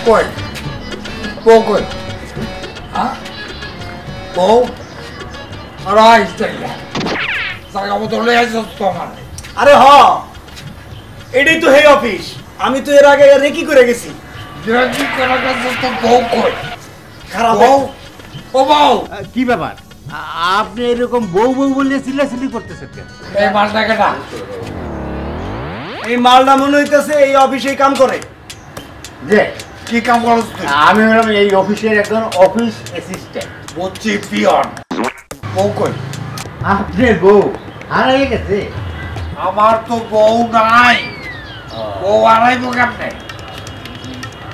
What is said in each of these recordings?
কই বউ কই হ্যাঁ বউ আর আইসটাইলা জায়গা মতো লয়ে আইসো তো আমার আরে হ এটাই তো হেড অফিস আমি তো এর আগে রেকি করে গেছি রেকি করা গেছে তো বউ কই খারাপ বউ ও বউ কি ব্যাপার আপনি এরকম বউ বউ বলে চিল্লাচিল্লি করতেছেন কেন? এই মালটাকে না এই মালটা মনে হইতেছে এই অফিসেই কাম করে যে কি কাম করছ তুই আমি হলাম এই অফিসের একজন অফিস অ্যাসিস্ট্যান্ট। বলছি পিয়ন বউ কই আপনার বউ হারিয়ে গেছে? আমার তো বউ নাই বউ হারাইবো কেমনে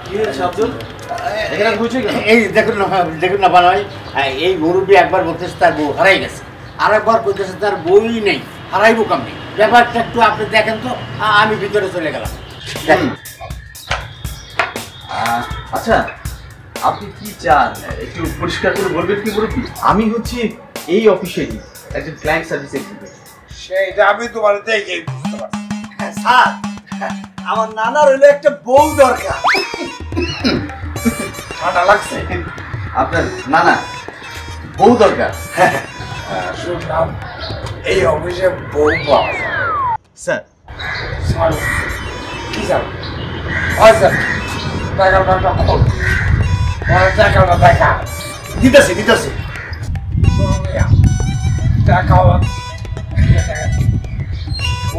কি হয়েছে আব্দুল এখানে বুঝছে কেন এই দেখুন না ভাই এই মুরব্বী একবার বলতেছে তার বউ হারাই গেছে, আর একবার বলতেছে তার বউই নেই, হারাইবো কেমনে? ব্যাপারটা একটু আপনি দেখেন তো। আমি ভিতরে চলে গেলাম। আচ্ছা আপনি কি চান একটু পরিষ্কার করে বলবেন কি মুরব্বী? আমি হচ্ছি এই অফিসেরই একজন ক্লায়েন্ট সার্ভিস এক্সিকিউটিভ। সেইটা আমি তোমার দেখে বুঝতে পারছি স্যার আমার নানার হইলো একটা বউ দরকার ঠান্ডা লাগছে আপনার নানা বউ দরকার? শুনলাম এই অফিসে বউ পাওয়া যায় স্যার স্যার কি স্যার হয় স্যার টাকাটা খোল টাকাটা দেখা দিতেছি টাকা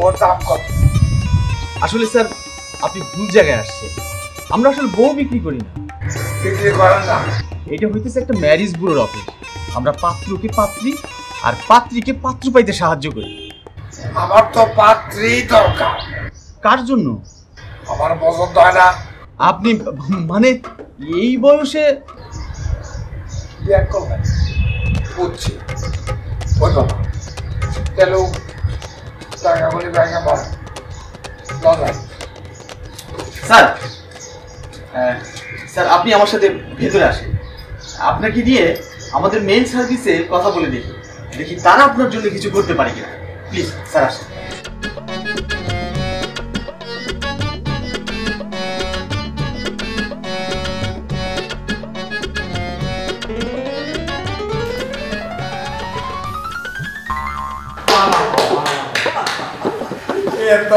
ওর দাম কত আসলে স্যার আপনি ভুল জায়গায় আসছেন। আমরা আসলে বউ বিক্রি করি না, বিক্রি করেন না এটা হইতেছে একটা ম্যারেজ ব্যুরোর অফিস। আমরা পাত্রকে পাত্রী আর পাত্রীকে পাত্র পাইতে সাহায্য করি। আমার তো পাত্রী দরকার কার জন্য? আমার পছন্দ হয় না আপনি মানে এই বয়সে বিয়ে করবেন বুঝছি ওই কথা চলো টাকাগুলি ব্যাগে বল লজাই স্যার স্যার আপনি আমার সাথে ভেতরে আসেন, আপনাকে দিয়ে আমাদের মেন সার্ভিসে কথা বলে দেখি তারা আপনার জন্য কিছু করতে পারে কিনা। প্লিজ স্যার আসেন। এত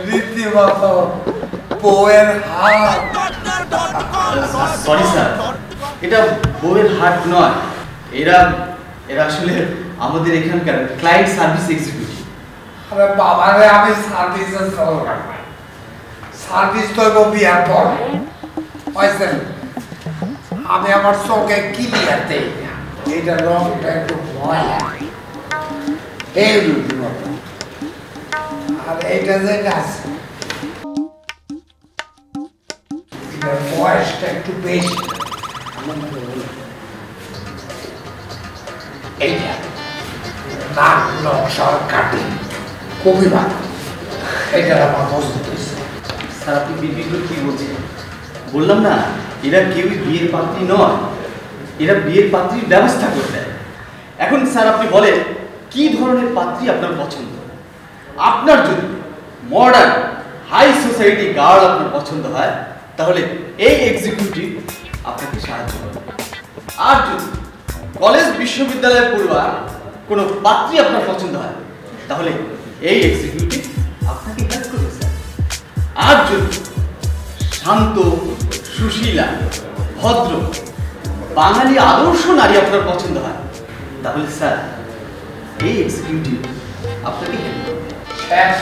রীতিমত বউয়ের হাত সরি স্যার, এটা বউয়ের হাট নয়, এরা আসলে আমাদের এখানকার ক্লায়েন্ট সার্ভিস এক্সিকিউটিভ। আরে বাবারে আমি সার্ভিসের দরকার নাই সার্ভিস তো বিয়ার পর পাইছেন আমি আমার চোখে ক্লিয়ার দেই না এইটা রংটা একটু ময়লা এই রীতিমত আর এইটা যেটা আছে এটার বয়সটা একটু বেশি এইটা নাক নকশার কাটি খুবই ভালো এইটা আমার পছন্দ হয়েছে স্যার আপনি বিপিগুলো কি বলছেন? বললাম না এরা কেউই বিয়ের পাত্রী নয়, এরা বিয়ের পাত্রীর ব্যবস্থা করে দেয়। এখন স্যার আপনি বলেন কি ধরনের পাত্রী আপনার পছন্দ? আপনার যদি মডার্ন হাই সোসাইটি গার্ল আপনার পছন্দ হয় তাহলে এই এক্সিকিউটিভ আপনাকে সাহায্য করবে। আর যদি কলেজ বিশ্ববিদ্যালয়ে পড়ুয়া কোনো পাত্রী আপনার পছন্দ হয় তাহলে এই এক্সিকিউটিভ আপনাকে হেল্প করবে স্যার। আর যদি শান্ত সুশীলা ভদ্র বাঙালি আদর্শ নারী আপনার পছন্দ হয় তাহলে স্যার এই এক্সিকিউটিভ আপনাকে হেল্প করবে। শেষ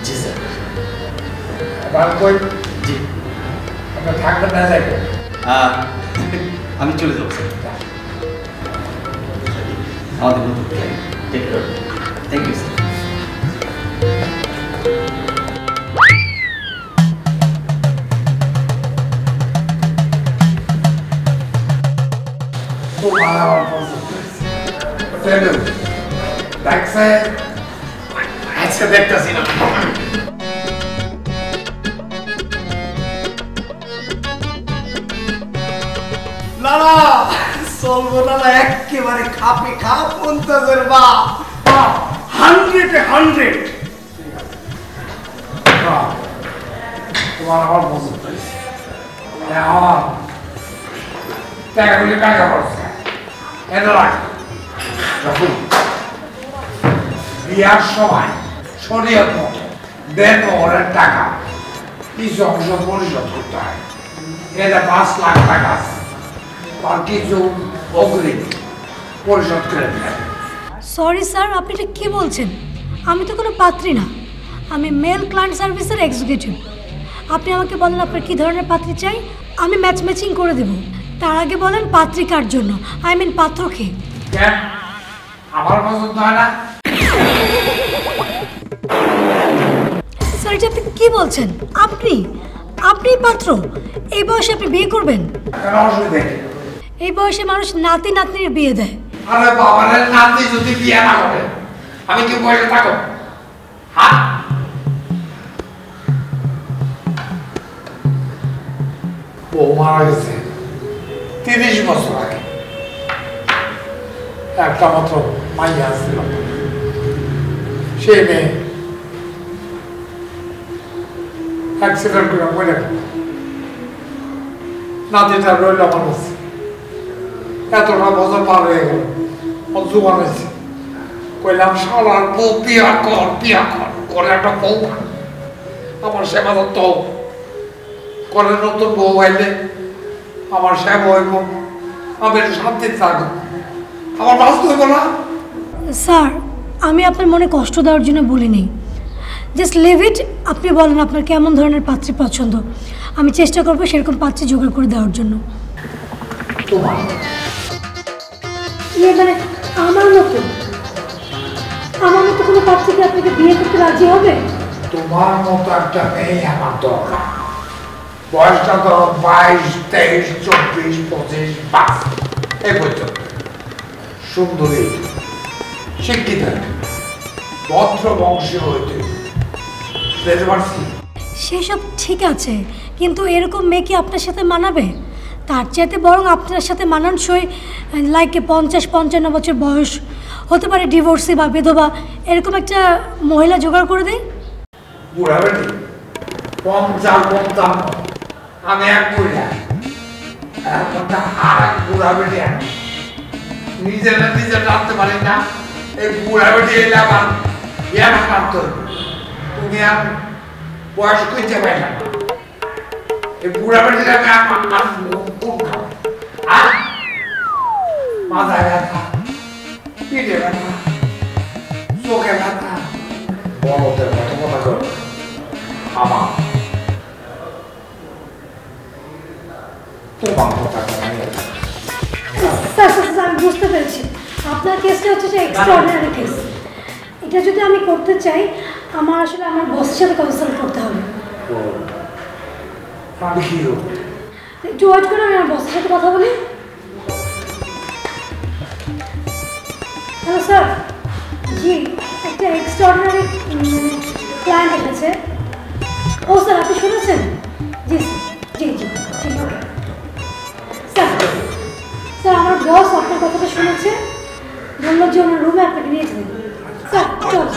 জি স্যার। এবার কই জি আপনার থাকবেন না যাইবে আমি চলে যাবো স্যার। আমাদের নতুন client take care. Thank you sir. তোমার আমার পছন্দ হয়েছে চলো দেখছে আচ্ছা দেখতেছি না লালা চলবো না একেবারে খাপে খাপ পঞ্চাশের বাপ 100 তোমার আমার পছন্দ হয়েছে টাকাগুলি টাকা পড়ছে এটা রাখ যখন বিয়ার সময় শরীয়ত মতো দেন ওরের টাকা কিছু অংশ পরিশোধ করতে হয় এটা 5 লাখ টাকা আছে আর কিছু অগ্রিম পরিশোধ করে দেন। সরি স্যার, আপনি এটা কি বলছেন? আমি তো কোনো পাত্রী না, আমি মেল ক্লায়েন্ট সার্ভিসের এক্সিকিউটিভ। আপনি আমাকে বলেন আপনার কী ধরনের পাত্রী চাই, আমি ম্যাচিং করে দেব। তার আগে বলেন পাত্রী কার জন্য, আই মিন পাত্রকে। কেন আমার পছন্দ হয় না? স্যার এটা আপনি কী বলছেন? আপনি পাত্র? এই বয়সে আপনি বিয়ে করবেন? কেন অসুবিধা কি? এই বয়সে মানুষ নাতি নাতনির বিয়ে দেয়। আরে বাবারে নাতি যদি বিয়ে না করে আমি কি বসে থাকো? হ্যাঁ বউ মারা গেছে 30 বছর আগে, একটা মাত্র মাইয়া ছিল, সেই মেয়ে অ্যাক্সিডেন্ট করে মরে গেল। নাতিটা রইল আমার কাছে, এতটা বছর পার হয়ে গেল, জোয়ান হয়েছে। কইলাম শালার বউ বিয়া কর করে একটা বউ আমার সেবা দত্ত করে, নতুন বউ আইলে আমার সেবা হইব, আমি একটু শান্তিতে থাকবো, আমার বাঁচতে হইব না। স্যার আমি আপনার মনে কষ্ট দেওয়ার জন্য বলিনি, জাস্ট লিভ ইট। আপনি বলেন আপনার কেমন ধরনের পাত্রী পছন্দ, আমি চেষ্টা করবো সেরকম পাত্রী জোগাড় করে দেওয়ার জন্য। তোমার মানে আমার মতো কোনো পাত্রী কি আপনাকে বিয়ে করতে রাজি হবে? তোমার মতো একটা মেয়ে আমার দরকার। বয়সটা ধরো 22, 23, 24, 25, 22 এই পর্যন্ত, সুন্দরী, শিক্ষিত, ভদ্র বংশীয় হইতে বুঝতে পারছি। সেসব ঠিক আছে, কিন্তু এরকম মেয়ে কি আপনার সাথে মানাবে? তার চাইতে বরং আপনার সাথে মানানসই লাইক 50-55 বছর বয়স, হতে পারে ডিভোর্সি বা বিধবা, এরকম একটা মহিলা জোগাড় করে দেয়। বুড়া বেটি 50-55, আমি এক বুড়া, আর এক বুড়া বেটি, নিজে রাখতে পারি না। এই বুড়া বেটি এলে আবার ইয়ার প্রাপ্ত, তুমি আর বয়স করতে পারি না। এই বুড়া বেটি মাথায় ব্যথা, পিঠে ব্যথা, চোখে ব্যথা, বড়দের মতো কথা করো আমার তোমার কথা স্যার আমি বুঝতে পেরেছি আপনার কেসটা হচ্ছে যে এক্সট্রাঅর্ডিনারি কেস। এটা যদি আমি করতে চাই আমার আসলে আমার বসের সাথে কনসাল্ট করতে হবে। আমি কি করব? একটু ওয়েট করে আমি আমার বসের সাথে কথা বলি। হ্যালো স্যার, জি একটা এক্সট্রাঅর্ডিনারি ক্লায়েন্ট এসেছে। ও স্যার আপনি শুনেছেন? জি জি জি ঠিক আছে স্যার। স্যার আমার বস আপনার কথাটা শুনেছে, বললো যে ওনার রুমে আপনাকে নিয়ে যাবেন। স্যার চল।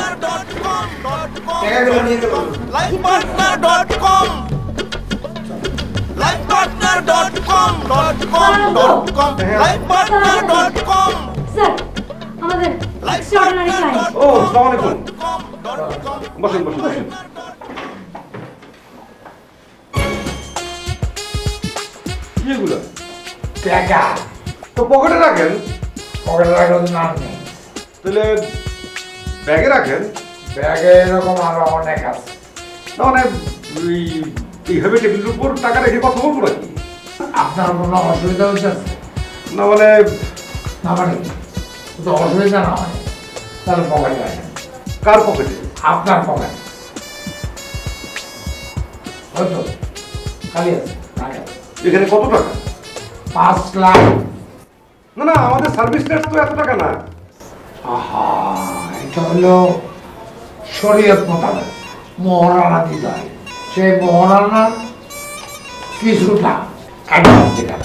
lifepartner.com lifepartner.com স্যার আমাদের এক্সট্রাঅর্ডিনারি ক্লায়েন্ট। ও আসসালামু আলাইকুম, বসেন বসেন বসেন। কি এগুলো? টাকা তো পকেটে রাখেন। পকেটে রাখার নাম নেই, তাহলে ব্যাগে রাখেন। ব্যাগে এরকম আরো অনেক আছে। না মানে এইভাবে টেবিলের উপর টাকা রেখে কথা বলবো নাকি? আপনার কোনো অসুবিধা হচ্ছে? না মানে না মানে তো অসুবিধা না হয় তাহলে পকেটে রাখেন। কার পকেটে? আপনার পকেটে হয়তো খালি আছে। এখানে কত টাকা? 5 লাখ। না না আমাদের সার্ভিস চার্জ তো এত টাকা না। আহা, এটা হলো শরীয়ত মোতাবেক মহারানা দিতে হয়। সেই মহারানা কিছুটা অ্যাডভান্স দিলাম,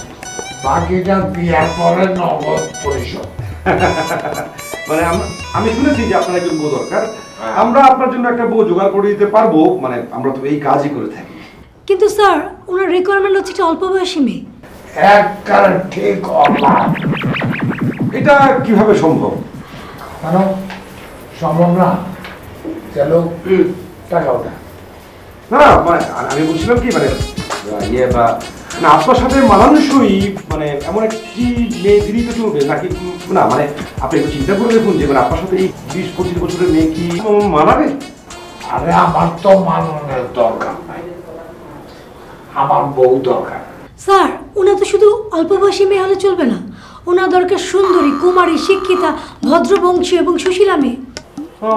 বাকিটা বিয়ার পরে নগদ পরিশোধ। মানে আমি শুনেছি যে আপনার একজন বউ দরকার, আমরা আপনার জন্য একটা বউ জোগাড় করে দিতে পারবো। মানে আমরা তো এই কাজই করে থাকি। কিন্তু স্যার ওনার রিকোয়ারমেন্ট হচ্ছে একটা অল্প বয়সী মেয়ে। একবারে ঠিক অল্প। এটা কিভাবে সম্ভব? কেন সম্ভব না? চলো টাকা ওটা। না মানে আমি বলছিলাম কি মানে ইয়ে বা না আপনার সাথে মানানসই মানে এমন একটি মেয়ে দিলেই তো চলবে নাকি? না মানে আপনি একটু চিন্তা করে দেখুন যে মানে আপনার সাথে এই 20-25 বছরের মেয়ে কি মানাবে? আরে আমার তো মানানোর দরকার নাই, আমার বউ দরকার। স্যার ওনা তো শুধু অল্প বয়সী মেয়ে হলে চলবে না, ওনার দরকার সুন্দরী, কুমারী, শিক্ষিতা, ভদ্রবংশী এবং সুশীলা মেয়ে। ও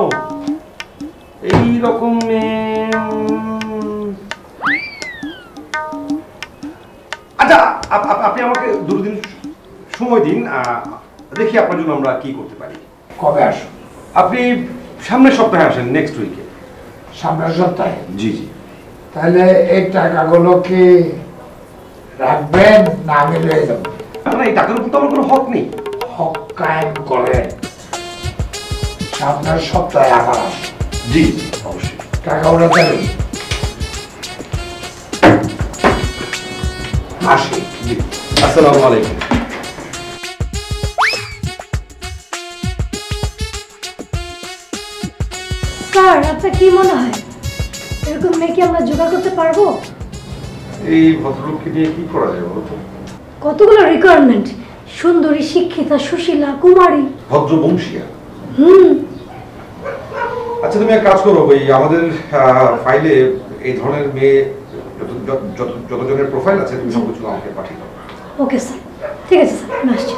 এই রকম আচ্ছা আপনি আমাকে 2 দিন সময় দিন, দেখি আপনার জন্য আমরা কি করতে পারি। কবে আসুন? আপনি সামনের সপ্তাহে আসেন, নেক্সট উইকে। সামনের সপ্তাহে? জি জি। তাহলে এই টাকাগুলো কি রাখবেন না আমি লয়ে যাবো? না এই টাকার উপর তো আমার কোনো হক নেই। হক কায়েম করে সামনের সপ্তাহে আবার আসুন। জি অবশ্যই। টাকা ওরা দেবেন। আসি। জি আসসালামু আলাইকুম। স্যার আপনার কি মনে হয় এরকম মেয়ে কি আমরা জোগাড় করতে পারবো? এই ভদ্রলোককে নিয়ে কি করা যায় বলো তো? কতগুলো রিকোয়ারমেন্ট, সুন্দরী, শিক্ষিতা, সুশীলা, কুমারী, ভদ্রবংশীয়া। হুম। আচ্ছা তুমি এক কাজ করো, ওই আমাদের ফাইলে এই ধরনের মেয়ে যতজনের প্রোফাইল আছে তুমি সব কিছু আমাকে পাঠিয়ে দাও। ওকে স্যার, ঠিক আছে স্যার, আমি আসছি।